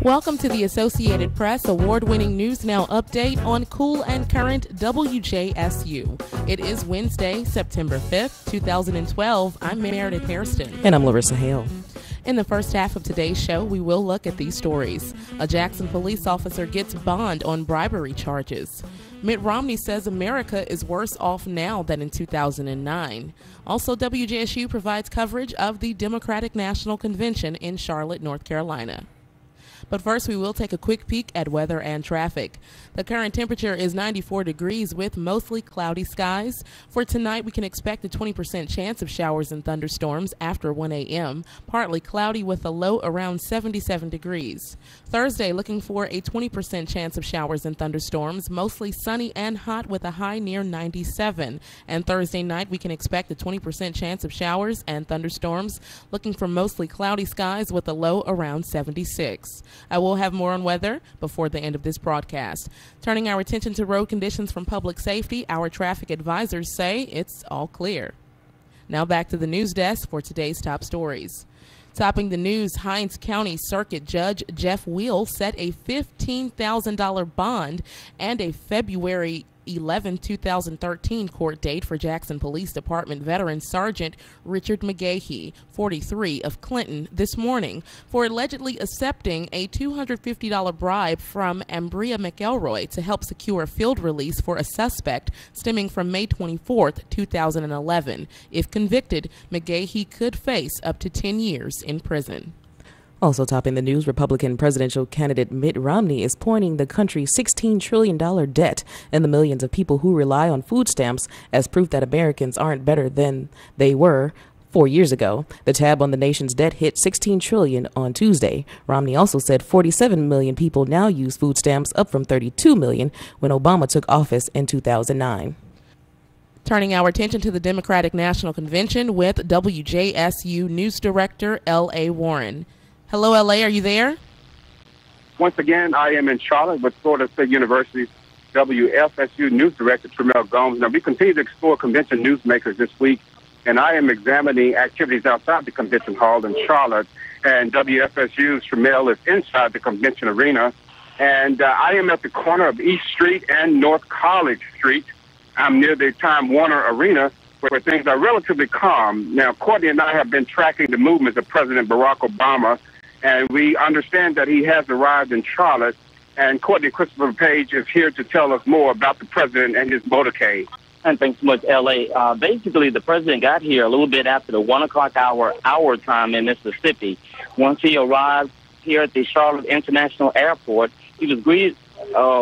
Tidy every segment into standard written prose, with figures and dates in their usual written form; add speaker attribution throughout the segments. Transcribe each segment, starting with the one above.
Speaker 1: Welcome to the Associated Press award-winning News Now update on Cool and Current WJSU. It is Wednesday, September 5th, 2012. I'm Meredith Hairston.
Speaker 2: And I'm Larissa Hale.
Speaker 1: In the first half of today's show, we will look at these stories. A Jackson police officer gets bond on bribery charges. Mitt Romney says America is worse off now than in 2009. Also, WJSU provides coverage of the Democratic National Convention in Charlotte, North Carolina. But first, we will take a quick peek at weather and traffic. The current temperature is 94 degrees with mostly cloudy skies. For tonight, we can expect a 20% chance of showers and thunderstorms after 1 a.m., partly cloudy with a low around 77 degrees. Thursday, looking for a 20% chance of showers and thunderstorms, mostly sunny and hot with a high near 97. And Thursday night, we can expect a 20% chance of showers and thunderstorms, looking for mostly cloudy skies with a low around 76. I will have more on weather before the end of this broadcast. Turning our attention to road conditions from public safety, our traffic advisors say it's all clear. Now back to the news desk for today's top stories. Topping the news, Hinds County Circuit Judge Jeff Wheel set a $15,000 bond and a February 11, 2013 court date for Jackson Police Department veteran Sergeant Richard McGahee, 43, of Clinton this morning for allegedly accepting a $250 bribe from Ambria McElroy to help secure field release for a suspect stemming from May 24, 2011. If convicted, McGahee could face up to 10 years in prison.
Speaker 2: Also topping the news, Republican presidential candidate Mitt Romney is pointing the country's $16 trillion debt and the millions of people who rely on food stamps as proof that Americans aren't better than they were 4 years ago. The tab on the nation's debt hit $16 trillion on Tuesday. Romney also said 47 million people now use food stamps, up from 32 million when Obama took office in 2009.
Speaker 1: Turning our attention to the Democratic National Convention with WJSU News Director L.A. Warren. Hello, L.A., are you there?
Speaker 3: Once again, I am in Charlotte with Florida State University's WFSU News Director, Tremel Gomes. Now, we continue to explore convention newsmakers this week, and I am examining activities outside the convention hall in Charlotte, and WFSU's Tremel is inside the convention arena, and I am at the corner of East Street and North College Street. I'm near the Time Warner Arena, where things are relatively calm. Now, Courtney and I have been tracking the movements of President Barack Obama, and we understand that he has arrived in Charlotte. And Courtney Christopher Page is here to tell us more about the president and his motorcade.
Speaker 4: And thanks so much, L.A. Basically, the president got here a little bit after the 1 o'clock hour time in Mississippi. Once he arrived here at the Charlotte International Airport, he was greeted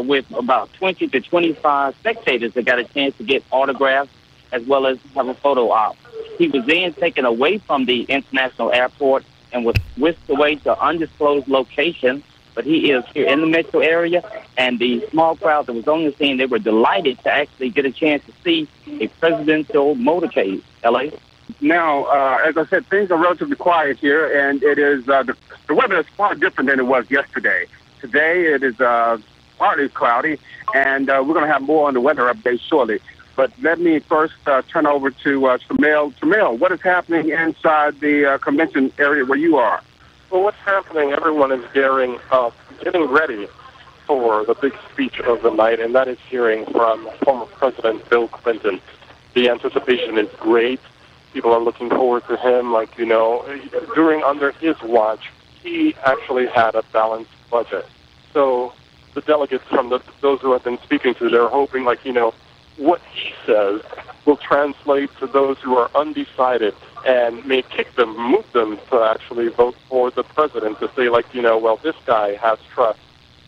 Speaker 4: with about 20 to 25 spectators that got a chance to get autographs as well as have a photo op. He was then taken away from the international airport and was whisked away to an undisclosed location, but he is here in the metro area, and the small crowd that was on the scene, they were delighted to actually get a chance to see a presidential motorcade. L.A.?
Speaker 3: Now, as I said, things are relatively quiet here, and it is the weather is far different than it was yesterday. Today, it is partly cloudy, and we're going to have more on the weather update shortly. But let me first turn over to Tremel. Tremel, what is happening inside the convention area where you are?
Speaker 5: Well, what's happening, everyone is getting ready for the big speech of the night, and that is hearing from former President Bill Clinton. The anticipation is great. People are looking forward to him. Under his watch, he actually had a balanced budget. So the delegates from those who have been speaking to, they're hoping, what he says will translate to those who are undecided and may move them to actually vote for the president, to say, this guy has trust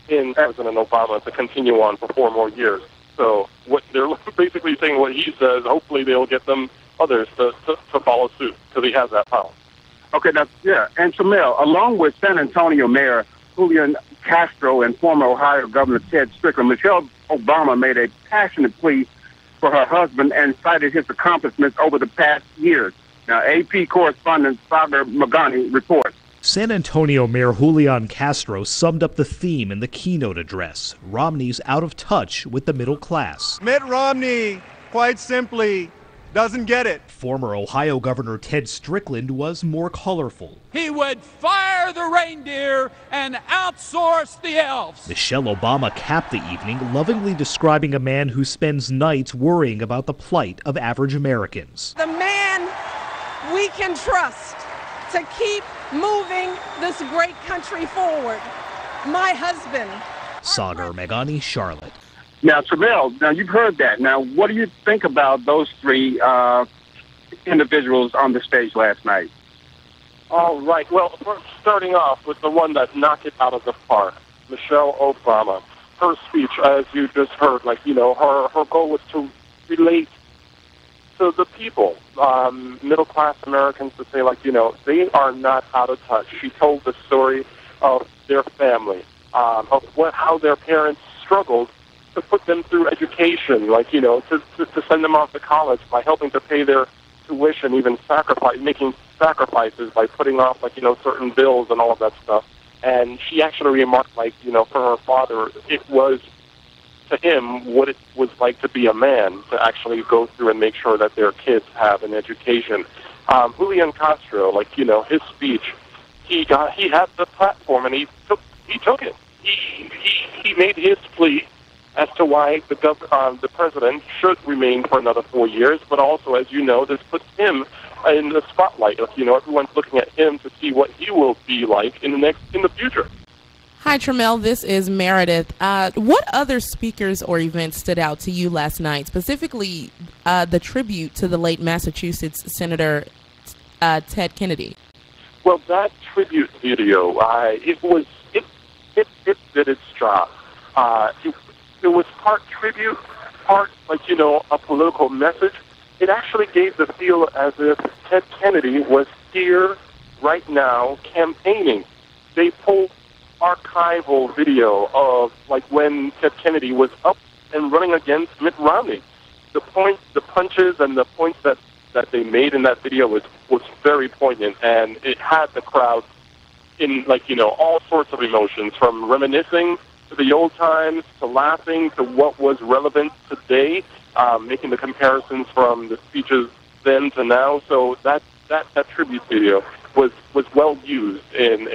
Speaker 5: in President Obama to continue on for 4 more years. So what they're basically saying, what he says, hopefully they'll get others to follow suit, because he has that power.
Speaker 3: Okay, and Tremel, along with San Antonio Mayor Julian Castro and former Ohio Governor Ted Strickland, Michelle Obama made a passionate plea for her husband and cited his accomplishments over the past years. Now, AP correspondent Sagar Magani reports.
Speaker 6: San Antonio Mayor Julian Castro summed up the theme in the keynote address: Romney's out of touch with the middle class.
Speaker 7: Mitt Romney, quite simply, doesn't get it.
Speaker 6: Former Ohio Governor Ted Strickland was more colorful.
Speaker 8: He would fire the reindeer and outsource the elves.
Speaker 6: Michelle Obama capped the evening, lovingly describing a man who spends nights worrying about the plight of average Americans.
Speaker 9: The man we can trust to keep moving this great country forward. My husband.
Speaker 6: Sagar Meghani, Charlotte.
Speaker 3: Now, Travell, now you've heard that. Now, what do you think about those three individuals on the stage last night?
Speaker 5: All right. Well, we're starting off with the one that knocked it out of the park, Michelle Obama. Her speech, as you just heard, her goal was to relate to the people, middle-class Americans, to say, they are not out of touch. She told the story of their family, of how their parents struggled to put them through education, to send them off to college by helping to pay their tuition, even making sacrifices by putting off, certain bills and all of that stuff. And she actually remarked, for her father, it was, to him, what it was like to be a man, to actually go through and make sure that their kids have an education. Julian Castro, his speech, he had the platform and he took it. He made his plea as to why the president should remain for another 4 years, but also, as you know, this puts him in the spotlight. Everyone's looking at him to see what he will be like in the future.
Speaker 1: Hi, Tramel. This is Meredith. What other speakers or events stood out to you last night, specifically the tribute to the late Massachusetts Senator Ted Kennedy?
Speaker 5: Well, that tribute video, it did its job. It was part tribute, part, a political message. It actually gave the feel as if Ted Kennedy was here right now campaigning. They pulled archival video of, when Ted Kennedy was up and running against Mitt Romney. The punches and the points that they made in that video was very poignant, and it had the crowd in, all sorts of emotions, from reminiscing to the old times, to laughing, to what was relevant today, making the comparisons from the speeches then to now. So that tribute video was well used in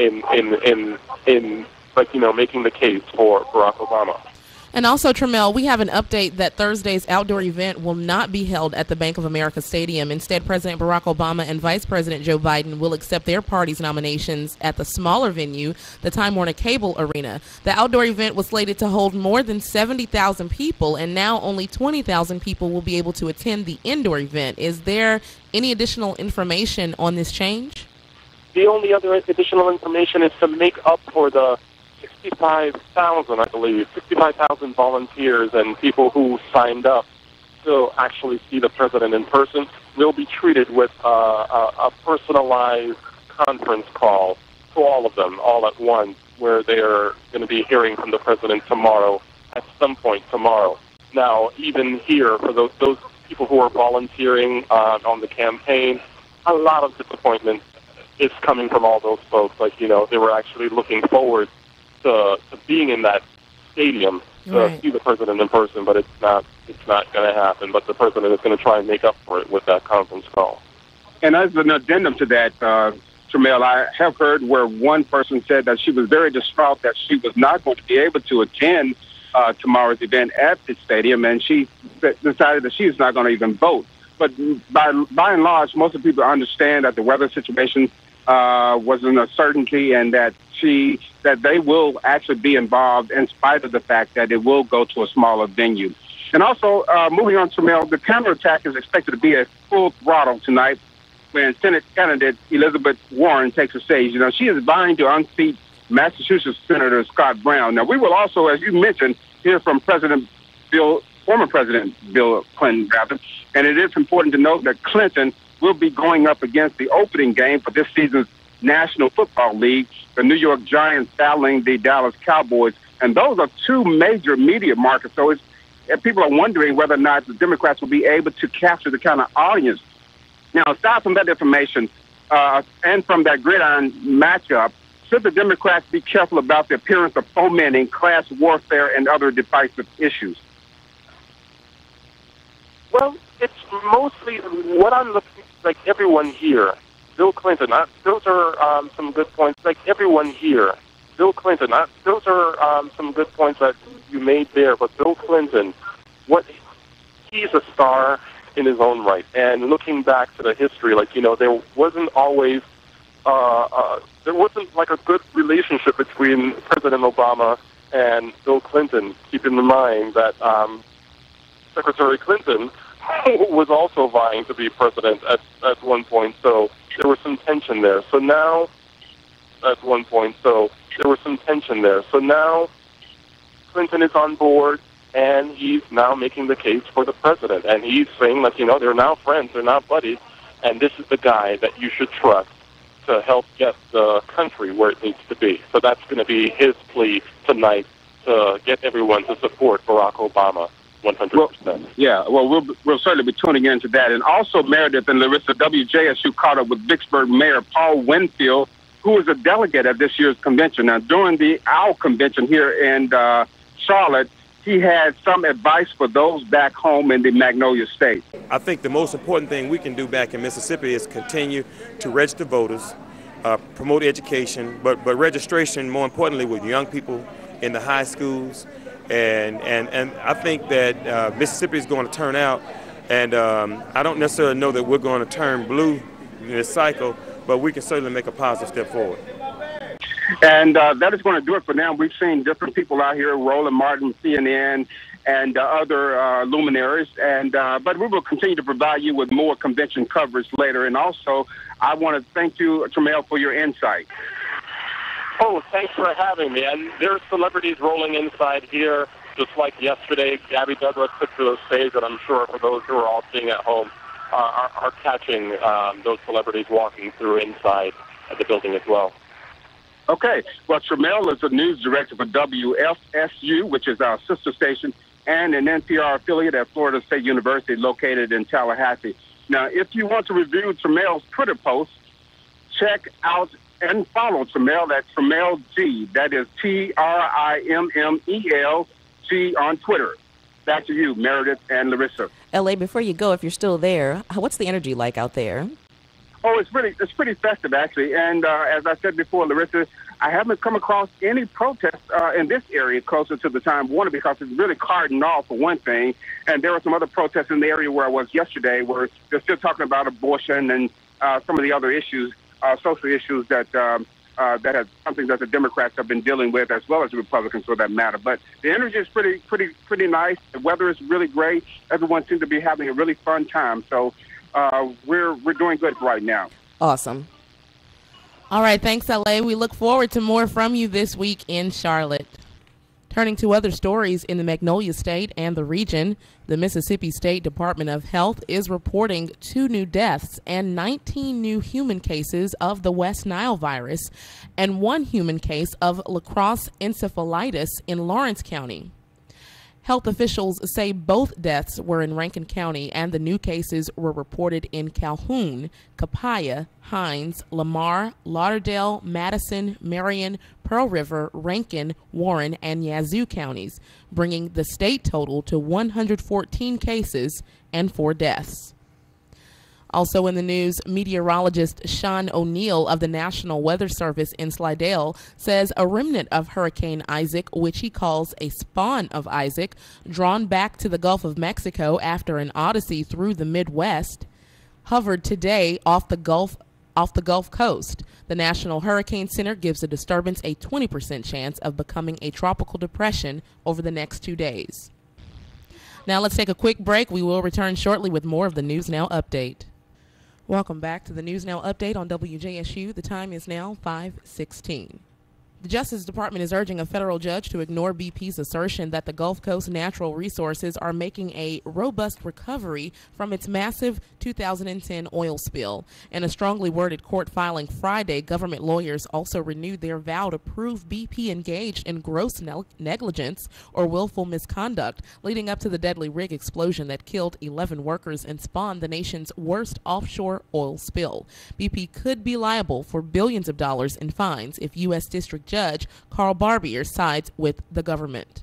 Speaker 5: making the case for Barack Obama.
Speaker 1: And also, Tramel, we have an update that Thursday's outdoor event will not be held at the Bank of America Stadium. Instead, President Barack Obama and Vice President Joe Biden will accept their party's nominations at the smaller venue, the Time Warner Cable Arena. The outdoor event was slated to hold more than 70,000 people, and now only 20,000 people will be able to attend the indoor event. Is there any additional information on this change?
Speaker 5: The only other additional information is to make up for the 65,000, I believe, 65,000 volunteers and people who signed up to actually see the president in person. They'll be treated with a personalized conference call to all of them, all at once, where they are going to be hearing from the president tomorrow, at some point tomorrow. Now, even here, for those people who are volunteering on the campaign, a lot of disappointment is coming from all those folks. They were actually looking forward to being in that stadium to see the president in person, but it's not going to happen. But the president is going to try and make up for it with that conference call.
Speaker 3: And as an addendum to that, Tramel, I have heard where one person said that she was very distraught that she was not going to be able to attend tomorrow's event at the stadium, and she decided that she's not going to even vote. But by and large, most of the people understand that the weather situation was an uncertainty, and that they will actually be involved in spite of the fact that it will go to a smaller venue. And also, moving on to Mel, the counterattack is expected to be at full throttle tonight when Senate candidate Elizabeth Warren takes the stage. She is vying to unseat Massachusetts Senator Scott Brown. Now, we will also, as you mentioned, hear from former President Bill Clinton, and it is important to note that Clinton will be going up against the opening game for this season's National Football League, the New York Giants battling the Dallas Cowboys. And those are two major media markets. So people are wondering whether or not the Democrats will be able to capture the kind of audience. Now, aside from that information and from that gridiron matchup, should the Democrats be careful about the appearance of fomenting class warfare and other divisive issues?
Speaker 5: Well, it's mostly what I'm looking like everyone here. Bill Clinton, those are some good points. Like everyone here. Bill Clinton, those are some good points that you made there. But Bill Clinton, he's a star in his own right. And looking back to the history, there wasn't always, there wasn't like a good relationship between President Obama and Bill Clinton. Keeping in mind that Secretary Clinton was also vying to be president at one point, so there was some tension there. So now, Clinton is on board, and he's now making the case for the president. And he's saying, they're now friends, they're not buddies, and this is the guy that you should trust to help get the country where it needs to be. So that's going to be his plea tonight to get everyone to support Barack Obama 100%.
Speaker 3: We'll certainly be tuning into that. And also, Meredith and Larissa, WJSU caught up with Vicksburg Mayor Paul Winfield, who is a delegate at this year's convention. Now, during the OWL convention here in Charlotte, he had some advice for those back home in the Magnolia State.
Speaker 7: I think the most important thing we can do back in Mississippi is continue to register voters, promote education, but registration, more importantly, with young people in the high schools. And I think that Mississippi is going to turn out, and I don't necessarily know that we're going to turn blue in this cycle, but we can certainly make a positive step forward.
Speaker 3: And that is going to do it for now. We've seen different people out here, Roland Martin, CNN, and other luminaries. But we will continue to provide you with more convention coverage later. And also, I want to thank you, Tremel, for your insight.
Speaker 5: Oh, thanks for having me. And there's celebrities rolling inside here, just like yesterday. Gabby Douglas took to the stage, and I'm sure for those who are all seeing at home are catching those celebrities walking through inside at the building as well.
Speaker 3: Okay. Well, Tremel is the news director for WFSU, which is our sister station, and an NPR affiliate at Florida State University located in Tallahassee. Now, if you want to review Tremel's Twitter posts, check out and follow Tremel at Tremel G. That is TRIMMELG on Twitter. Back to you, Meredith and Larissa.
Speaker 2: L.A., before you go, if you're still there, what's the energy like out there?
Speaker 3: Oh, it's pretty festive, actually. And as I said before, Larissa, I haven't come across any protests in this area closer to the time of warning because it's really cordoned off for one thing. And there were some other protests in the area where I was yesterday where they're still talking about abortion and some of the other issues, social issues that have something that the Democrats have been dealing with, as well as the Republicans for that matter. But the energy is pretty nice. The weather is really great. Everyone seems to be having a really fun time. So we're doing good right now.
Speaker 2: Awesome.
Speaker 1: All right, thanks, LA. We look forward to more from you this week in Charlotte. Turning to other stories in the Magnolia State and the region, the Mississippi State Department of Health is reporting 2 new deaths and 19 new human cases of the West Nile virus and 1 human case of La Crosse encephalitis in Lawrence County. Health officials say both deaths were in Rankin County, and the new cases were reported in Calhoun, Copiah, Hines, Lamar, Lauderdale, Madison, Marion, Pearl River, Rankin, Warren, and Yazoo counties, bringing the state total to 114 cases and 4 deaths. Also in the news, meteorologist Sean O'Neill of the National Weather Service in Slidell says a remnant of Hurricane Isaac, which he calls a spawn of Isaac, drawn back to the Gulf of Mexico after an odyssey through the Midwest, hovered today off the Gulf Coast. The National Hurricane Center gives the disturbance a 20% chance of becoming a tropical depression over the next 2 days. Now let's take a quick break. We will return shortly with more of the News Now Update. Welcome back to the News Now Update on WJSU. The time is now 5:16. The Justice Department is urging a federal judge to ignore BP's assertion that the Gulf Coast Natural Resources are making a robust recovery from its massive 2010 oil spill. In a strongly worded court filing Friday, government lawyers also renewed their vow to prove BP engaged in gross negligence or willful misconduct, leading up to the deadly rig explosion that killed 11 workers and spawned the nation's worst offshore oil spill. BP could be liable for billions of dollars in fines if U.S. District Judge Carl Barbier sides with the government.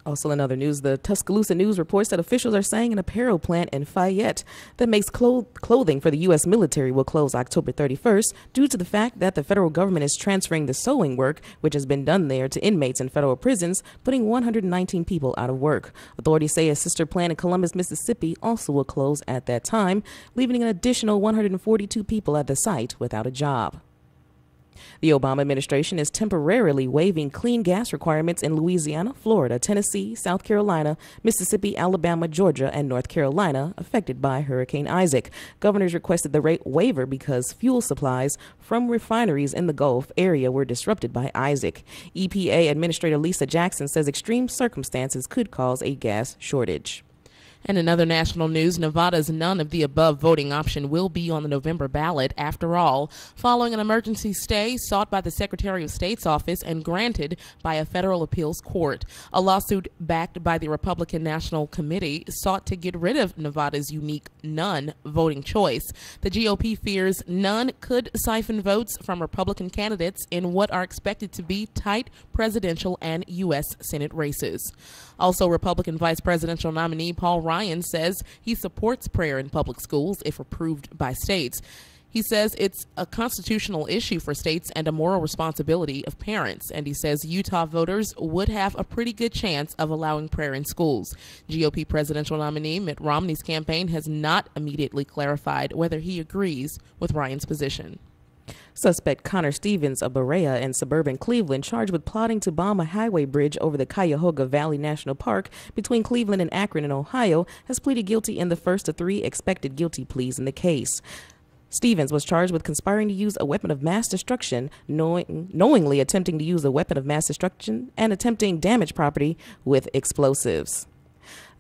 Speaker 2: Also in other news, the Tuscaloosa News reports that officials are saying an apparel plant in Fayette that makes clothing for the U.S. military will close October 31st due to the fact that the federal government is transferring the sewing work, which has been done there, to inmates in federal prisons, putting 119 people out of work. Authorities say a sister plant in Columbus, Mississippi also will close at that time, leaving an additional 142 people at the site without a job. The Obama administration is temporarily waiving clean gas requirements in Louisiana, Florida, Tennessee, South Carolina, Mississippi, Alabama, Georgia, and North Carolina affected by Hurricane Isaac. Governors requested the waiver because fuel supplies from refineries in the Gulf area were disrupted by Isaac. EPA Administrator Lisa Jackson says extreme circumstances could cause a gas shortage.
Speaker 1: And in other national news, Nevada's none of the above voting option will be on the November ballot after all, following an emergency stay sought by the Secretary of State's office and granted by a federal appeals court. A lawsuit backed by the Republican National Committee sought to get rid of Nevada's unique none voting choice. The GOP fears none could siphon votes from Republican candidates in what are expected to be tight presidential and U.S. Senate races. Also, Republican Vice Presidential nominee Paul Ryan says he supports prayer in public schools if approved by states. He says it's a constitutional issue for states and a moral responsibility of parents. And he says Utah voters would have a pretty good chance of allowing prayer in schools. GOP presidential nominee Mitt Romney's campaign has not immediately clarified whether he agrees with Ryan's position.
Speaker 2: Suspect Connor Stevens of Berea in suburban Cleveland, charged with plotting to bomb a highway bridge over the Cuyahoga Valley National Park between Cleveland and Akron in Ohio, has pleaded guilty in the first of 3 expected guilty pleas in the case. Stevens was charged with conspiring to use a weapon of mass destruction, knowingly attempting to use a weapon of mass destruction, and attempting damage property with explosives.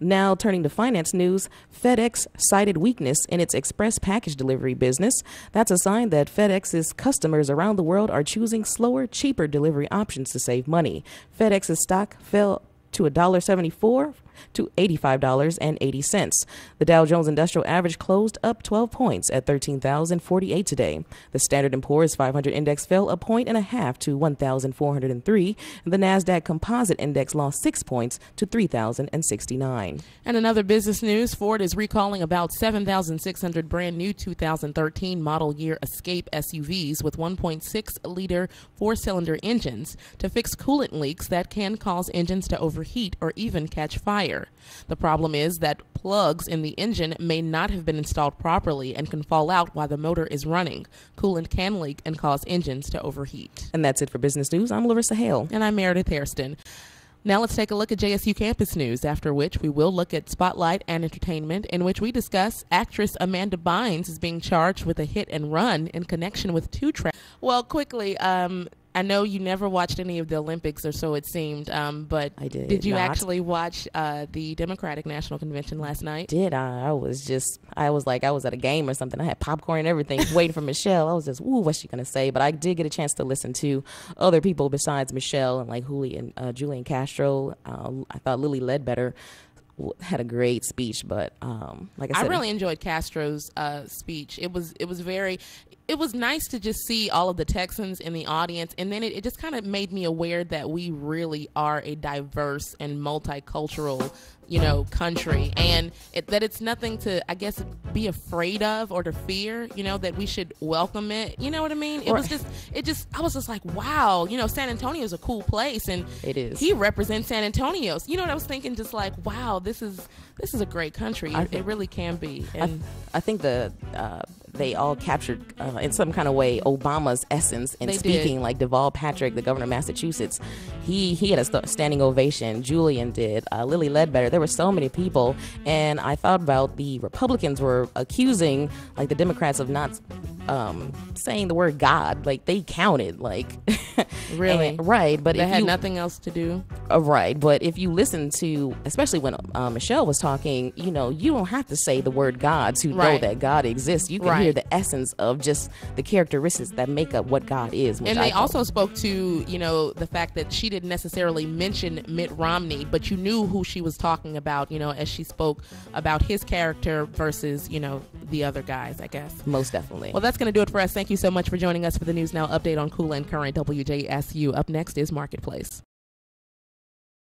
Speaker 2: Now turning to finance news, FedEx cited weakness in its express package delivery business. That's a sign that FedEx's customers around the world are choosing slower, cheaper delivery options to save money. FedEx's stock fell to $1.74 to $85.80. The Dow Jones Industrial Average closed up 12 points at 13,048 today. The Standard & Poor's 500 index fell 1.5 points to 1,403. And the NASDAQ Composite Index lost 6 points to 3,069.
Speaker 1: And in other business news, Ford is recalling about 7,600 brand new 2013 model year Escape SUVs with 1.6-liter four-cylinder engines to fix coolant leaks that can cause engines to overheat or even catch fire. The problem is that plugs in the engine may not have been installed properly and can fall out while the motor is running. Coolant can leak and cause engines to overheat.
Speaker 2: And that's it for business news. I'm Larissa Hale.
Speaker 1: And I'm Meredith Hairston. Now let's take a look at JSU campus news, after which we will look at Spotlight and Entertainment, in which we discuss actress Amanda Bynes is being charged with a hit and run in connection with 2 tracks. Well, quickly, I know you never watched any of the Olympics, or so it seemed, but
Speaker 2: I did.
Speaker 1: Did you
Speaker 2: not.
Speaker 1: actually watch the Democratic National Convention last night?
Speaker 2: Did I? I was like I was at a game or something. I had popcorn and everything waiting for Michelle. I was just, ooh, what's she going to say? But I did get a chance to listen to other people besides Michelle and like Julian Castro. I thought Lily Ledbetter had a great speech, but like I said,
Speaker 1: I really enjoyed Castro's speech. It was nice to just see all of the Texans in the audience, and then it just kind of made me aware that we really are a diverse and multicultural, country, and that it's nothing to, I guess, be afraid of or to fear, that we should welcome it. You know what I mean? I was just like, wow, San Antonio is a cool place, and
Speaker 2: it is.
Speaker 1: He represents San Antonio. You know what I was thinking? Just like, wow, this is a great country. It really can be. And
Speaker 2: I think they all captured in some kind of way Obama's essence in speaking.
Speaker 1: Did.
Speaker 2: Like Deval Patrick, the governor of Massachusetts, he had a standing ovation. Julian did. Lily Ledbetter. There were so many people, and I thought about the Republicans were accusing like the Democrats of not saying the word God. Like they counted. Like
Speaker 1: really,
Speaker 2: right? But
Speaker 1: they had nothing else to do.
Speaker 2: Right, but if you listen to, especially when Michelle was talking, you don't have to say the word God to know that God exists. You can hear the essence of just the characteristics that make up what God is.
Speaker 1: And they also spoke to, the fact that she didn't necessarily mention Mitt Romney, but you knew who she was talking about, as she spoke about his character versus, the other guys, I guess.
Speaker 2: Most definitely.
Speaker 1: Well, that's going to do it for us. Thank you so much for joining us for the News Now update on Cool and Current WJSU. Up next is Marketplace.